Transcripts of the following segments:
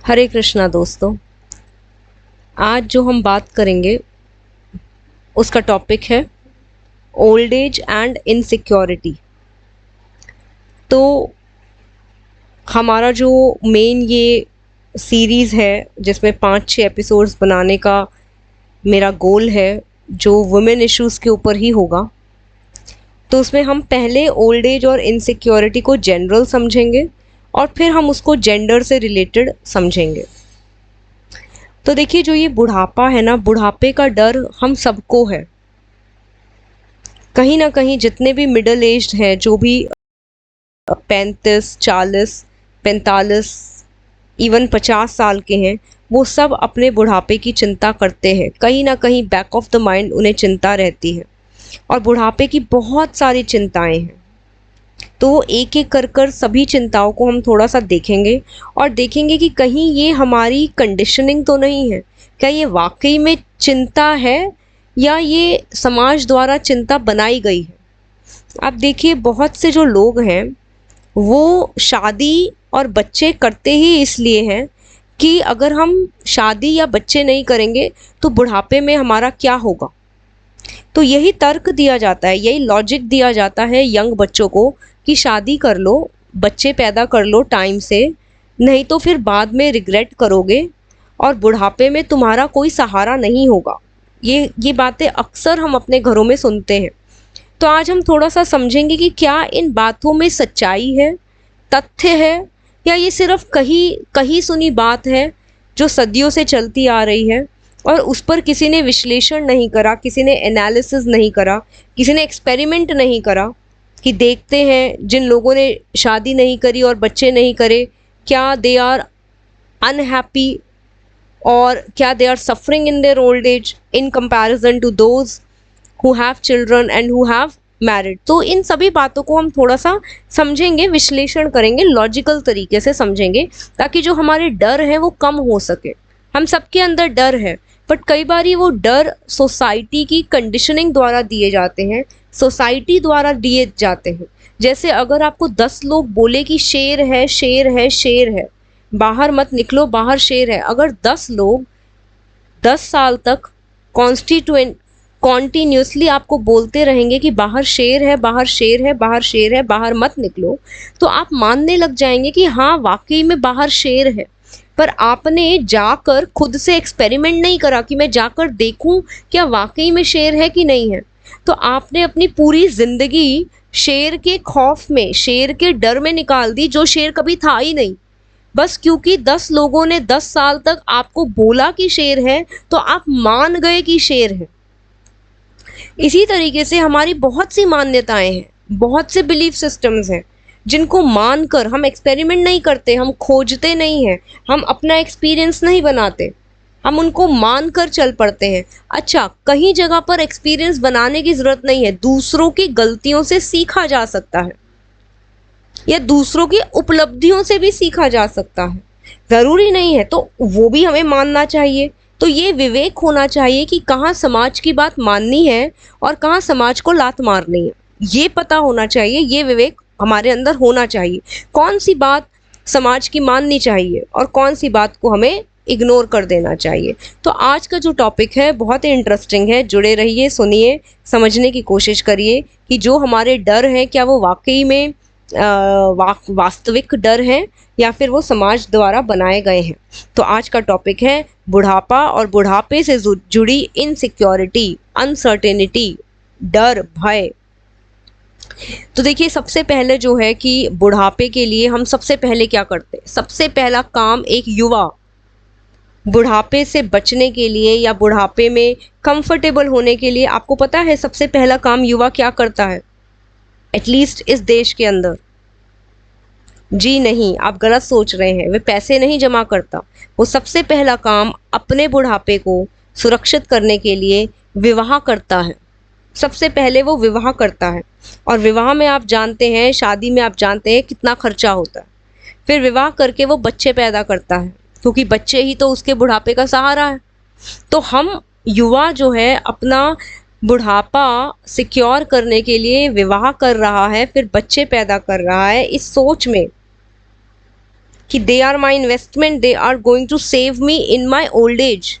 हरे कृष्णा दोस्तों। आज जो हम बात करेंगे उसका टॉपिक है ओल्ड एज एंड इनसिक्योरिटी। तो हमारा जो मेन ये सीरीज़ है जिसमें 5-6 एपिसोड्स बनाने का मेरा गोल है, जो वुमेन इश्यूज़ के ऊपर ही होगा। तो उसमें हम पहले ओल्ड एज और इनसिक्योरिटी को जनरल समझेंगे और फिर हम उसको जेंडर से रिलेटेड समझेंगे। तो देखिए, जो ये बुढ़ापा है ना, बुढ़ापे का डर हम सबको है। कहीं ना कहीं जितने भी मिडिल एज्ड हैं, जो भी 35, 40, 45, इवन 50 साल के हैं, वो सब अपने बुढ़ापे की चिंता करते हैं। कहीं ना कहीं बैक ऑफ द माइंड उन्हें चिंता रहती है और बुढ़ापे की बहुत सारी चिंताएं हैं। तो एक एक कर कर सभी चिंताओं को हम थोड़ा सा देखेंगे और देखेंगे कि कहीं ये हमारी कंडीशनिंग तो नहीं है। क्या ये वाकई में चिंता है या ये समाज द्वारा चिंता बनाई गई है। आप देखिए, बहुत से जो लोग हैं वो शादी और बच्चे करते ही इसलिए हैं कि अगर हम शादी या बच्चे नहीं करेंगे तो बुढ़ापे में हमारा क्या होगा। तो यही तर्क दिया जाता है, यही लॉजिक दिया जाता है यंग बच्चों को कि शादी कर लो, बच्चे पैदा कर लो टाइम से, नहीं तो फिर बाद में रिग्रेट करोगे और बुढ़ापे में तुम्हारा कोई सहारा नहीं होगा। ये बातें अक्सर हम अपने घरों में सुनते हैं। तो आज हम थोड़ा सा समझेंगे कि क्या इन बातों में सच्चाई है, तथ्य है, या ये सिर्फ कही कही सुनी बात है जो सदियों से चलती आ रही है और उस पर किसी ने विश्लेषण नहीं करा, किसी ने एनालिसिस नहीं करा, किसी ने एक्सपेरिमेंट नहीं करा कि देखते हैं जिन लोगों ने शादी नहीं करी और बच्चे नहीं करे, क्या दे आर अनहैप्पी और क्या they are suffering in their old age in comparison to those who have children and who have married। तो इन सभी बातों को हम थोड़ा सा समझेंगे, विश्लेषण करेंगे, लॉजिकल तरीके से समझेंगे, ताकि जो हमारे डर है वो कम हो सके। हम सबके अंदर डर है, बट कई बार वो डर सोसाइटी की कंडीशनिंग द्वारा दिए जाते हैं, सोसाइटी द्वारा दिए जाते हैं। जैसे अगर आपको 10 लोग बोले कि शेर है, शेर है, शेर है, बाहर मत निकलो, बाहर शेर है, अगर 10 लोग 10 साल तक कॉन्टिन्यूसली आपको बोलते रहेंगे कि बाहर शेर है, बाहर शेर है, बाहर शेर है, बाहर मत निकलो, तो आप मानने लग जाएंगे कि हाँ वाकई में बाहर शेर है। पर आपने जाकर खुद से एक्सपेरिमेंट नहीं करा कि मैं जाकर देखूं क्या वाकई में शेर है कि नहीं है। तो आपने अपनी पूरी जिंदगी शेर के खौफ में, शेर के डर में निकाल दी, जो शेर कभी था ही नहीं। बस क्योंकि 10 लोगों ने 10 साल तक आपको बोला कि शेर है तो आप मान गए कि शेर है। इसी तरीके से हमारी बहुत सी मान्यताएं हैं, बहुत से बिलीफ सिस्टम्स हैं जिनको मानकर हम एक्सपेरिमेंट नहीं करते, हम खोजते नहीं हैं, हम अपना एक्सपीरियंस नहीं बनाते, हम उनको मानकर चल पड़ते हैं। अच्छा, कहीं जगह पर एक्सपीरियंस बनाने की जरूरत नहीं है, दूसरों की गलतियों से सीखा जा सकता है या दूसरों की उपलब्धियों से भी सीखा जा सकता है, जरूरी नहीं है तो वो भी हमें मानना चाहिए। तो ये विवेक होना चाहिए कि कहाँ समाज की बात माननी है और कहाँ समाज को लात मारनी है, ये पता होना चाहिए, ये विवेक हमारे अंदर होना चाहिए। कौन सी बात समाज की माननी चाहिए और कौन सी बात को हमें इग्नोर कर देना चाहिए। तो आज का जो टॉपिक है बहुत ही इंटरेस्टिंग है, जुड़े रहिए, सुनिए, समझने की कोशिश करिए कि जो हमारे डर हैं क्या वो वाकई में वास्तविक डर हैं या फिर वो समाज द्वारा बनाए गए हैं। तो आज का टॉपिक है बुढ़ापा और बुढ़ापे से जुड़ी इनसिक्योरिटी, अनसर्टेनिटी, डर, भय। तो देखिए, सबसे पहले जो है कि बुढ़ापे के लिए हम सबसे पहले क्या करते हैं। सबसे पहला काम एक युवा बुढ़ापे से बचने के लिए या बुढ़ापे में कंफर्टेबल होने के लिए, आपको पता है सबसे पहला काम युवा क्या करता है, एटलीस्ट इस देश के अंदर? जी नहीं, आप गलत सोच रहे हैं। वे पैसे नहीं जमा करता, वो सबसे पहला काम अपने बुढ़ापे को सुरक्षित करने के लिए विवाह करता है। सबसे पहले वो विवाह करता है और विवाह में आप जानते हैं, शादी में आप जानते हैं कितना खर्चा होता है। फिर विवाह करके वो बच्चे पैदा करता है, क्योंकि बच्चे ही तो उसके बुढ़ापे का सहारा है। तो हम युवा जो है अपना बुढ़ापा सिक्योर करने के लिए विवाह कर रहा है, फिर बच्चे पैदा कर रहा है, इस सोच में कि they are my investment, they are going to save me in my old age.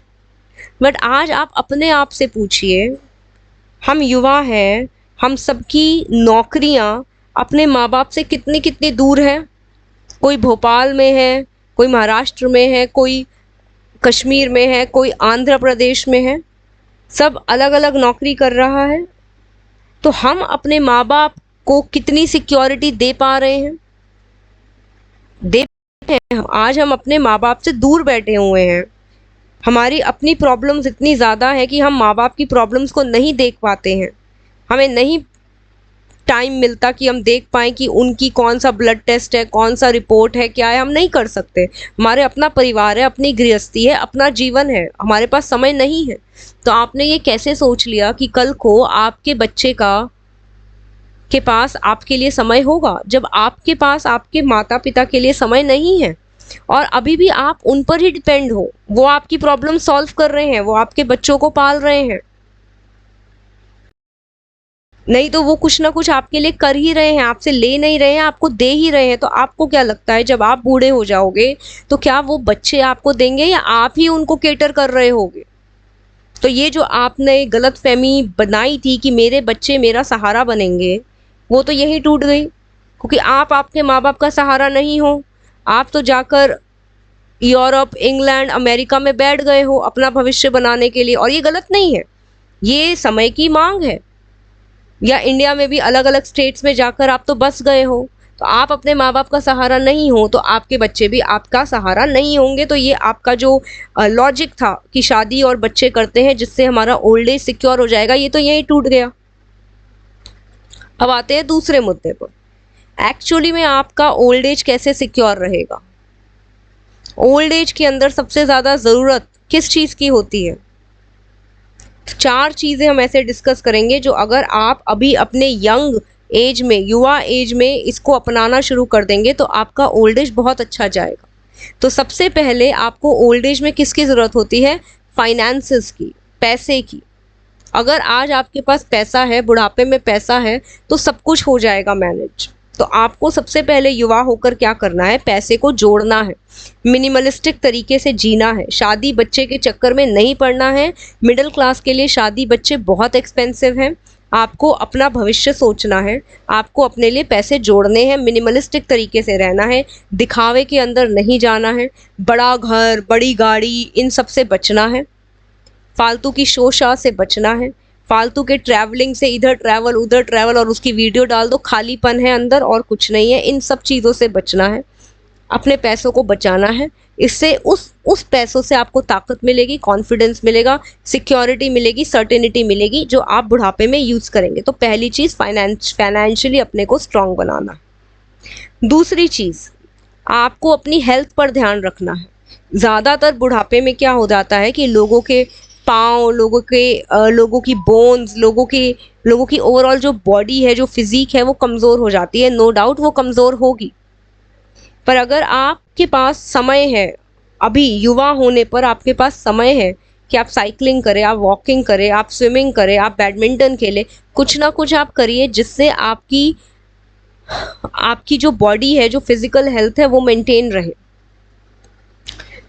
But आज आप अपने आप से पूछिए, हम युवा हैं, हम सबकी नौकरियां अपने माँ बाप से कितनी कितनी दूर है। कोई भोपाल में है, कोई महाराष्ट्र में है, कोई कश्मीर में है, कोई आंध्र प्रदेश में है, सब अलग अलग नौकरी कर रहा है। तो हम अपने माँ बाप को कितनी सिक्योरिटी दे पा रहे हैं? दे हैं। आज हम अपने माँ बाप से दूर बैठे हुए हैं। हमारी अपनी प्रॉब्लम्स इतनी ज़्यादा है कि हम माँ बाप की प्रॉब्लम्स को नहीं देख पाते हैं। हमें नहीं टाइम मिलता कि हम देख पाएँ कि उनकी कौन सा ब्लड टेस्ट है, कौन सा रिपोर्ट है, क्या है, हम नहीं कर सकते। हमारे अपना परिवार है, अपनी गृहस्थी है, अपना जीवन है, हमारे पास समय नहीं है। तो आपने ये कैसे सोच लिया कि कल को आपके बच्चे के पास आपके लिए समय होगा, जब आपके पास आपके माता पिता के लिए समय नहीं है और अभी भी आप उन पर ही डिपेंड हो। वो आपकी प्रॉब्लम सॉल्व कर रहे हैं, वो आपके बच्चों को पाल रहे हैं, नहीं तो वो कुछ ना कुछ आपके लिए कर ही रहे हैं, आपसे ले नहीं रहे हैं, आपको दे ही रहे हैं। तो आपको क्या लगता है जब आप बूढ़े हो जाओगे तो क्या वो बच्चे आपको देंगे या आप ही उनको केटर कर रहे होगे? तो ये जो आपने गलतफहमी बनाई थी कि मेरे बच्चे मेरा सहारा बनेंगे, वो तो यही टूट गई, क्योंकि आप आपके माँ बाप का सहारा नहीं हो। आप तो जाकर यूरोप, इंग्लैंड, अमेरिका में बैठ गए हो अपना भविष्य बनाने के लिए, और ये गलत नहीं है, ये समय की मांग है। या इंडिया में भी अलग अलग स्टेट्स में जाकर आप तो बस गए हो, तो आप अपने माँ बाप का सहारा नहीं हो, तो आपके बच्चे भी आपका सहारा नहीं होंगे। तो ये आपका जो लॉजिक था कि शादी और बच्चे करते हैं जिससे हमारा ओल्ड एज सिक्योर हो जाएगा, ये तो यही टूट गया। अब आते हैं दूसरे मुद्दे पर। एक्चुअली में आपका ओल्ड एज कैसे सिक्योर रहेगा? ओल्ड एज के अंदर सबसे ज़्यादा ज़रूरत किस चीज़ की होती है? 4 चीज़ें हम ऐसे डिस्कस करेंगे जो अगर आप अभी अपने यंग एज में, युवा एज में इसको अपनाना शुरू कर देंगे तो आपका ओल्ड एज बहुत अच्छा जाएगा। तो सबसे पहले आपको ओल्ड एज में किसकी ज़रूरत होती है? फाइनेंसेस की, पैसे की। अगर आज आपके पास पैसा है, बुढ़ापे में पैसा है, तो सब कुछ हो जाएगा मैनेज। तो आपको सबसे पहले युवा होकर क्या करना है? पैसे को जोड़ना है, मिनिमलिस्टिक तरीके से जीना है, शादी बच्चे के चक्कर में नहीं पड़ना है। मिडिल क्लास के लिए शादी बच्चे बहुत एक्सपेंसिव हैं। आपको अपना भविष्य सोचना है, आपको अपने लिए पैसे जोड़ने हैं, मिनिमलिस्टिक तरीके से रहना है, दिखावे के अंदर नहीं जाना है, बड़ा घर, बड़ी गाड़ी, इन सब से बचना है, फालतू की शोशा से बचना है, फालतू के ट्रैवलिंग से इधर ट्रैवल उधर ट्रैवल और उसकी वीडियो डाल दो, खालीपन है अंदर और कुछ नहीं है, इन सब चीज़ों से बचना है। अपने पैसों को बचाना है, इससे उस पैसों से आपको ताकत मिलेगी, कॉन्फिडेंस मिलेगा, सिक्योरिटी मिलेगी, सर्टेनिटी मिलेगी, जो आप बुढ़ापे में यूज़ करेंगे। तो पहली चीज़ फाइनेंशियली अपने को स्ट्रांग बनाना। दूसरी चीज़, आपको अपनी हेल्थ पर ध्यान रखना है। ज़्यादातर बुढ़ापे में क्या हो जाता है कि लोगों के पाँव, लोगों की बोन्स, लोगों की ओवरऑल जो बॉडी है, जो फिजिक है, वो कमज़ोर हो जाती है। नो डाउट वो कमज़ोर होगी, पर अगर आपके पास समय है, अभी युवा होने पर आपके पास समय है कि आप साइकिलिंग करें, आप वॉकिंग करें, आप स्विमिंग करें, आप बैडमिंटन खेलें, कुछ ना कुछ आप करिए जिससे आपकी जो बॉडी है, जो फिजिकल हेल्थ है, वो मेंटेन रहे।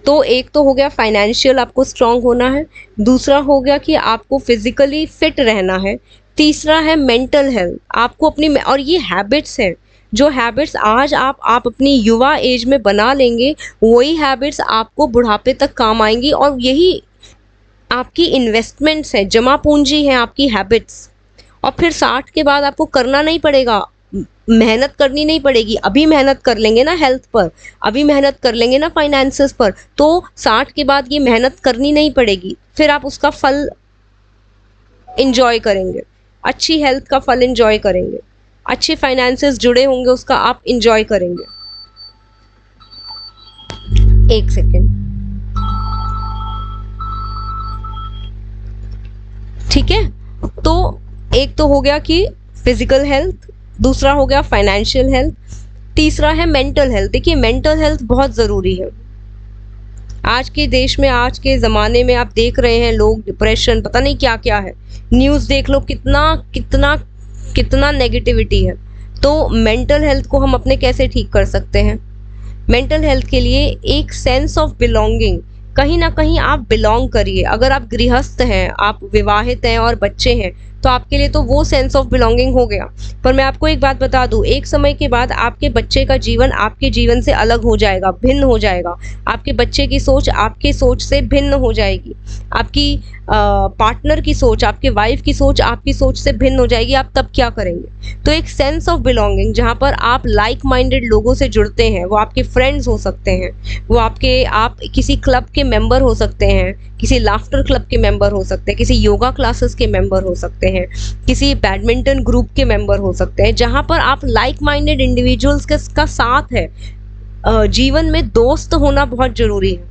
तो एक तो हो गया फाइनेंशियल, आपको स्ट्रांग होना है। दूसरा हो गया कि आपको फिजिकली फिट रहना है। तीसरा है मेंटल हेल्थ, आपको अपनी, और ये हैबिट्स हैं, जो हैबिट्स आज आप अपनी युवा एज में बना लेंगे, वही हैबिट्स आपको बुढ़ापे तक काम आएंगी, और यही आपकी इन्वेस्टमेंट्स हैं, जमा पूंजी हैं आपकी हैबिट्स। और फिर 60 के बाद आपको करना नहीं पड़ेगा, मेहनत करनी नहीं पड़ेगी। अभी मेहनत कर लेंगे ना हेल्थ पर, अभी मेहनत कर लेंगे ना फाइनेंसेस पर, तो 60 के बाद ये मेहनत करनी नहीं पड़ेगी, फिर आप उसका फल इंजॉय करेंगे, अच्छी हेल्थ का फल इंजॉय करेंगे, अच्छे फाइनेंसेस जुड़े होंगे, उसका आप इंजॉय करेंगे। एक सेकेंड, ठीक है। तो एक तो हो गया कि फिजिकल हेल्थ, दूसरा हो गया फाइनेंशियल हेल्थ, तीसरा है मेंटल हेल्थ। देखिए मेंटल हेल्थ बहुत ज़रूरी है। आज के देश में, आज के ज़माने में आप देख रहे हैं लोग डिप्रेशन, पता नहीं क्या क्या है, न्यूज़ देख लो, कितना कितना कितना नेगेटिविटी है। तो मेंटल हेल्थ को हम अपने कैसे ठीक कर सकते हैं? मेंटल हेल्थ के लिए एक सेंस ऑफ बिलोंगिंग, कहीं ना कहीं आप बिलोंग करिए। अगर आप गृहस्थ हैं, आप विवाहित हैं और बच्चे हैं, तो आपके लिए तो वो सेंस ऑफ बिलोंगिंग हो गया। पर मैं आपको एक बात बता दूं, एक समय के बाद आपके बच्चे का जीवन आपके जीवन से अलग हो जाएगा, भिन्न हो जाएगा। आपके बच्चे की सोच आपके सोच से भिन्न हो जाएगी। आपकी पार्टनर की सोच, आपके वाइफ की सोच आपकी सोच से भिन्न हो जाएगी। आप तब क्या करेंगे? तो एक सेंस ऑफ बिलोंगिंग जहाँ पर आप लाइक माइंडेड लोगों से जुड़ते हैं, वो आपके फ्रेंड्स हो सकते हैं, वो आप किसी क्लब के मेंबर हो सकते हैं, किसी लाफ्टर क्लब के मेंबर हो सकते हैं, किसी योगा क्लासेस के मेंबर हो सकते हैं, किसी बैडमिंटन ग्रुप के मेंबर हो सकते हैं, जहाँ पर आप लाइक माइंडेड इंडिविजुअल्स का साथ है। जीवन में दोस्त होना बहुत जरूरी है।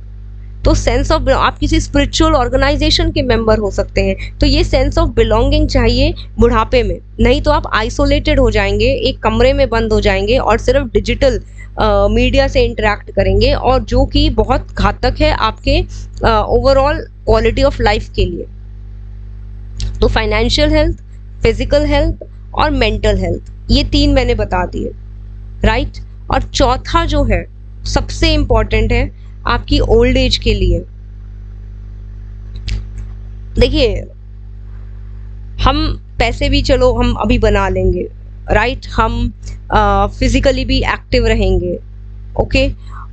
तो सेंस ऑफ, आप किसी स्पिरिचुअल ऑर्गेनाइजेशन के मेंबर हो सकते हैं। तो ये सेंस ऑफ बिलोंगिंग चाहिए बुढ़ापे में, नहीं तो आप आइसोलेटेड हो जाएंगे, एक कमरे में बंद हो जाएंगे और सिर्फ डिजिटल मीडिया से इंटरेक्ट करेंगे, और जो कि बहुत घातक है आपके ओवरऑल क्वालिटी ऑफ लाइफ के लिए। तो फाइनेंशियल हेल्थ, फिजिकल हेल्थ और मेंटल हेल्थ, ये 3 मैंने बता दिए, राइट। और चौथा जो है सबसे इंपॉर्टेंट है आपकी ओल्ड एज के लिए। देखिए, हम पैसे भी चलो हम अभी बना लेंगे, राइट, हम फिजिकली भी एक्टिव रहेंगे, ओके,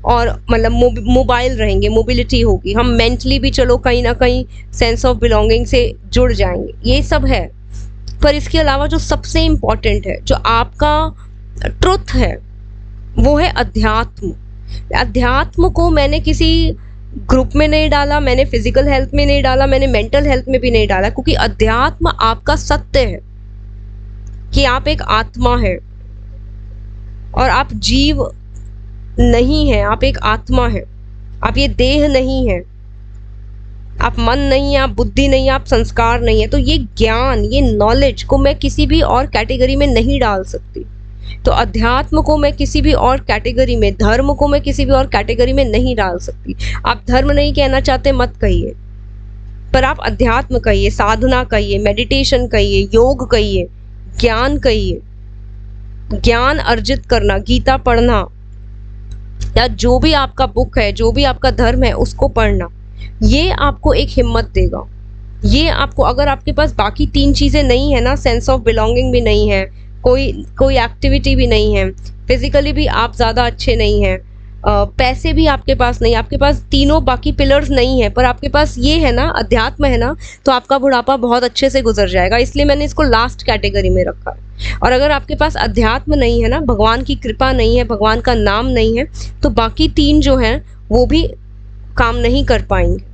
और मतलब मोबाइल रहेंगे, मोबिलिटी होगी, हम मेंटली भी चलो कहीं ना कहीं सेंस ऑफ बिलोंगिंग से जुड़ जाएंगे, ये सब है। पर इसके अलावा जो सबसे इम्पोर्टेंट है, जो आपका ट्रुथ है, वो है अध्यात्म। अध्यात्म को मैंने किसी ग्रुप में नहीं डाला, मैंने फिजिकल हेल्थ में नहीं डाला, मैंने मेंटल हेल्थ में भी नहीं डाला, क्योंकि अध्यात्म आपका सत्य है कि आप एक आत्मा है और आप जीव नहीं है, आप एक आत्मा है। आप ये देह नहीं है, आप मन नहीं है, आप बुद्धि नहीं है, आप संस्कार नहीं है। तो ये ज्ञान, ये नॉलेज को मैं किसी भी और कैटेगरी में नहीं डाल सकती। तो अध्यात्म को मैं किसी भी और कैटेगरी में, धर्म को मैं किसी भी और कैटेगरी में नहीं डाल सकती। आप धर्म नहीं कहना चाहते मत कहिए, पर आप अध्यात्म कहिए, साधना कहिए, मेडिटेशन कहिए, योग कहिए, ज्ञान कहिए। ज्ञान अर्जित करना, गीता पढ़ना, या जो भी आपका बुक है, जो भी आपका धर्म है, उसको पढ़ना, ये आपको एक हिम्मत देगा। ये आपको, अगर आपके पास बाकी 3 चीजें नहीं है ना, सेंस ऑफ बिलोंगिंग भी नहीं है, कोई एक्टिविटी भी नहीं है, फिजिकली भी आप ज्यादा अच्छे नहीं हैं, पैसे भी आपके पास नहीं, आपके पास तीनों बाकी पिलर्स नहीं है, पर आपके पास ये है ना, अध्यात्म है ना, तो आपका बुढ़ापा बहुत अच्छे से गुजर जाएगा। इसलिए मैंने इसको लास्ट कैटेगरी में रखा। और अगर आपके पास अध्यात्म नहीं है ना, भगवान की कृपा नहीं है, भगवान का नाम नहीं है, तो बाकी 3 जो हैं वो भी काम नहीं कर पाएंगे।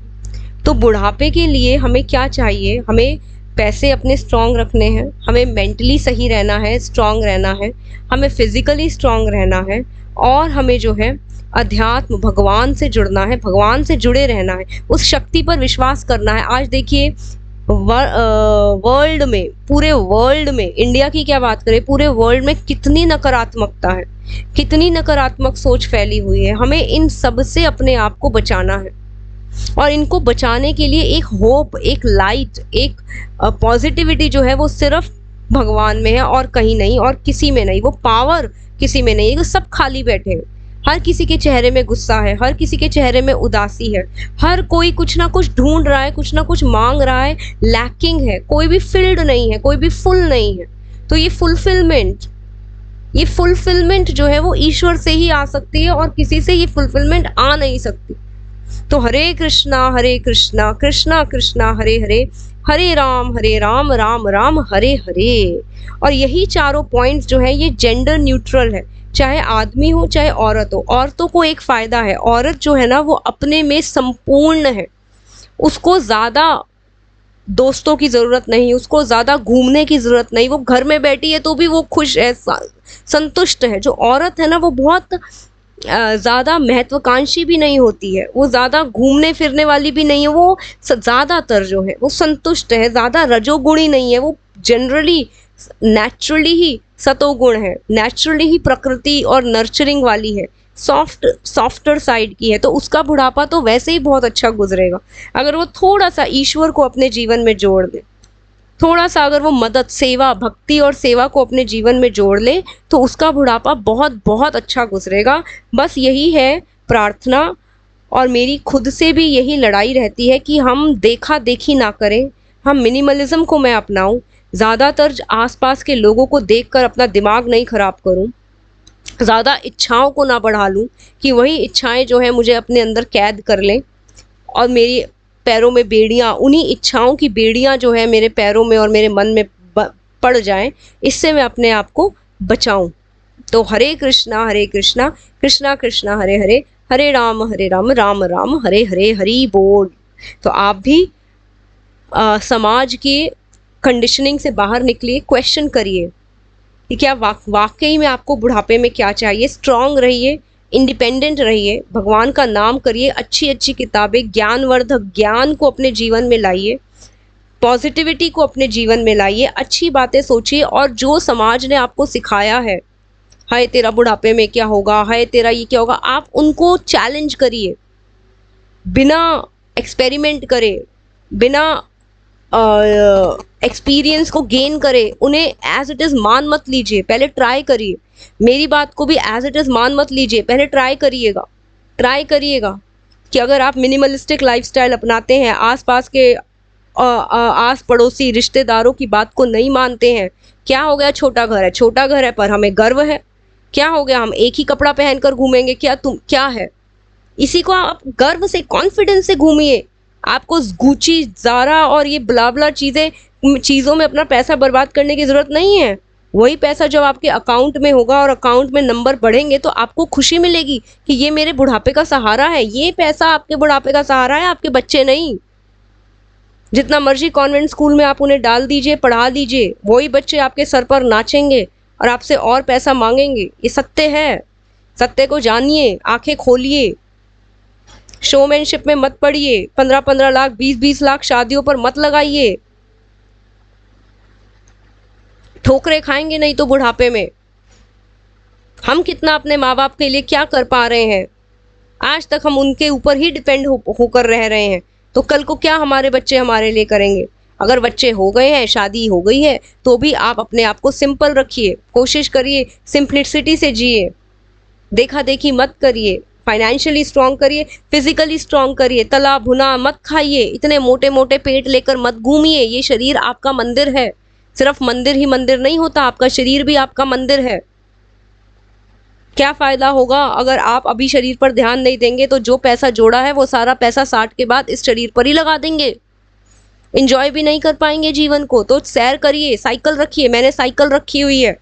तो बुढ़ापे के लिए हमें क्या चाहिए? हमें पैसे अपने स्ट्रांग रखने हैं, हमें मेंटली सही रहना है, स्ट्रांग रहना है, हमें फिजिकली स्ट्रांग रहना है, और हमें जो है अध्यात्म, भगवान से जुड़ना है, भगवान से जुड़े रहना है, उस शक्ति पर विश्वास करना है। आज देखिए वर्ल्ड में, पूरे वर्ल्ड में, इंडिया की क्या बात करें, पूरे वर्ल्ड में कितनी नकारात्मकता है, कितनी नकारात्मक सोच फैली हुई है। हमें इन सब से अपने आप को बचाना है, और इनको बचाने के लिए एक होप, एक लाइट, एक पॉजिटिविटी जो है वो सिर्फ भगवान में है और कहीं नहीं, और किसी में नहीं। वो पावर किसी में नहीं है, वो सब खाली बैठे हैं। हर किसी के चेहरे में गुस्सा है, हर किसी के चेहरे में उदासी है, हर कोई कुछ ना कुछ ढूंढ रहा है, कुछ ना कुछ मांग रहा है, लैकिंग है, कोई भी फिल्ड नहीं है, कोई भी फुल नहीं है। तो ये फुलफिलमेंट जो है वो ईश्वर से ही आ सकती है, और किसी से ये फुलफिलमेंट आ नहीं सकती। तो हरे कृष्णा कृष्णा कृष्णा हरे हरे, हरे राम राम राम हरे हरे। और यही चारों पॉइंट्स जो है ये जेंडर न्यूट्रल है, चाहे आदमी हो चाहे औरत हो। औरतों को एक फायदा है, औरत जो है ना वो अपने में संपूर्ण है, उसको ज्यादा दोस्तों की जरूरत नहीं, उसको ज्यादा घूमने की जरूरत नहीं, वो घर में बैठी है तो भी वो खुश है, संतुष्ट है। जो औरत है ना वो बहुत ज्यादा महत्वाकांक्षी भी नहीं होती है, वो ज्यादा घूमने फिरने वाली भी नहीं है, वो ज्यादातर जो है वो संतुष्ट है, ज्यादा रजोगुणी नहीं है, वो जनरली नेचुरली ही सतोगुण है, नेचुरली ही प्रकृति और नर्चरिंग वाली है, सॉफ्टर साइड की है। तो उसका बुढ़ापा तो वैसे ही बहुत अच्छा गुजरेगा अगर वो थोड़ा सा ईश्वर को अपने जीवन में जोड़ दे। थोड़ा सा अगर वो मदद, सेवा, भक्ति और सेवा को अपने जीवन में जोड़ ले तो उसका बुढ़ापा बहुत बहुत अच्छा गुजरेगा। बस यही है प्रार्थना, और मेरी खुद से भी यही लड़ाई रहती है कि हम देखा देखी ना करें, हम मिनिमलिज्म को मैं अपनाऊं, ज़्यादातर आसपास के लोगों को देखकर अपना दिमाग नहीं खराब करूं, ज़्यादा इच्छाओं को ना बढ़ा लूं कि वही इच्छाएं जो है मुझे अपने अंदर कैद कर लें और मेरी पैरों में बेड़ियां, उन्हीं इच्छाओं की बेड़ियां जो है मेरे पैरों में और मेरे मन में पड़ जाएं, इससे मैं अपने आप को बचाऊं। तो हरे कृष्णा कृष्णा कृष्णा हरे हरे, हरे राम राम राम हरे हरे, हरि बोल। तो आप भी समाज की कंडीशनिंग से बाहर निकलिए, क्वेश्चन करिए कि क्या वाकई में आपको बुढ़ापे में क्या चाहिए। स्ट्रांग रहिए, इंडिपेंडेंट रहिए, भगवान का नाम करिए, अच्छी अच्छी किताबें, ज्ञानवर्धक ज्ञान को अपने जीवन में लाइए, पॉजिटिविटी को अपने जीवन में लाइए, अच्छी बातें सोचिए, और जो समाज ने आपको सिखाया है, हाय तेरा बुढ़ापे में क्या होगा, हाय तेरा ये क्या होगा, आप उनको चैलेंज करिए, बिना एक्सपेरिमेंट करे, बिना एक्सपीरियंस को गेन करे, उन्हें एज इट इज़ मान मत लीजिए, पहले ट्राई करिए। मेरी बात को भी एज इट इज़ मान मत लीजिए, पहले ट्राई करिएगा कि अगर आप मिनिमलिस्टिक लाइफस्टाइल अपनाते हैं, आसपास के आस पड़ोसी रिश्तेदारों की बात को नहीं मानते हैं, क्या हो गया, छोटा घर है पर हमें गर्व है, क्या हो गया, हम एक ही कपड़ा पहनकर घूमेंगे, क्या है, इसी को आप गर्व से, कॉन्फिडेंस से घूमिए। आपको गुची, ज़ारा और ये ब्ला चीज़ों में अपना पैसा बर्बाद करने की ज़रूरत नहीं है। वही पैसा जब आपके अकाउंट में होगा और अकाउंट में नंबर बढ़ेंगे तो आपको खुशी मिलेगी कि ये मेरे बुढ़ापे का सहारा है, ये पैसा आपके बुढ़ापे का सहारा है, आपके बच्चे नहीं। जितना मर्जी कॉन्वेंट स्कूल में आप उन्हें डाल दीजिए, पढ़ा दीजिए, वही बच्चे आपके सर पर नाचेंगे और आपसे और पैसा मांगेंगे। ये सत्य है, सत्य को जानिए, आंखें खोलिए, शोमैनशिप में मत पड़िए, 15-15 लाख, 20-20 लाख शादियों पर मत लगाइए, ठोकरे खाएंगे नहीं तो बुढ़ापे में। हम कितना अपने माँ बाप के लिए क्या कर पा रहे हैं, आज तक हम उनके ऊपर ही डिपेंड होकर रह रहे हैं, तो कल को क्या हमारे बच्चे हमारे लिए करेंगे। अगर बच्चे हो गए हैं, शादी हो गई है, तो भी आप अपने आप को सिंपल रखिए, कोशिश करिए सिंप्लिसिटी से जिए, देखा देखी मत करिए, फाइनेंशियली स्ट्रांग करिए, फिजिकली स्ट्रांग करिए, तला भुना मत खाइए, इतने मोटे मोटे पेट लेकर मत घूमिए। ये शरीर आपका मंदिर है, सिर्फ मंदिर ही मंदिर नहीं होता, आपका शरीर भी आपका मंदिर है। क्या फायदा होगा अगर आप अभी शरीर पर ध्यान नहीं देंगे, तो जो पैसा जोड़ा है वो सारा पैसा 60 के बाद इस शरीर पर ही लगा देंगे, इंजॉय भी नहीं कर पाएंगे जीवन को। तो सैर करिए, साइकिल रखिए, मैंने साइकिल रखी हुई है,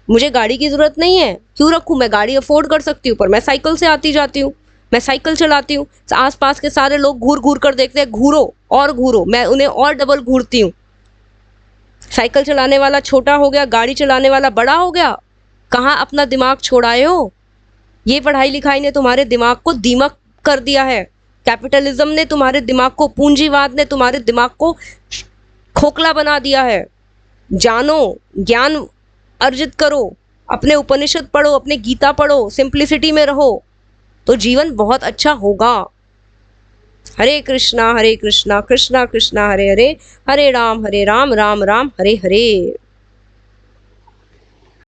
मुझे गाड़ी की जरूरत नहीं है, क्यों रखूं, मैं गाड़ी अफोर्ड कर सकती हूँ, पर मैं साइकिल से आती जाती हूँ, मैं साइकिल चलाती हूँ। आसपास के सारे लोग घूर घूर कर देखते हैं, घूरो और घूरो, मैं उन्हें और डबल घूरती हूँ। साइकिल चलाने वाला छोटा हो गया, गाड़ी चलाने वाला बड़ा हो गया, कहाँ अपना दिमाग छोड़ाए हो। ये पढ़ाई लिखाई ने तुम्हारे दिमाग को दीमक कर दिया है, कैपिटलिज्म ने तुम्हारे दिमाग को, पूंजीवाद ने तुम्हारे दिमाग को खोखला बना दिया है। जानो, ज्ञान अर्जित करो, अपने उपनिषद पढ़ो, अपने गीता पढ़ो, सिंप्लिसिटी में रहो, तो जीवन बहुत अच्छा होगा। हरे कृष्णा कृष्णा कृष्णा हरे हरे, हरे राम राम राम हरे हरे।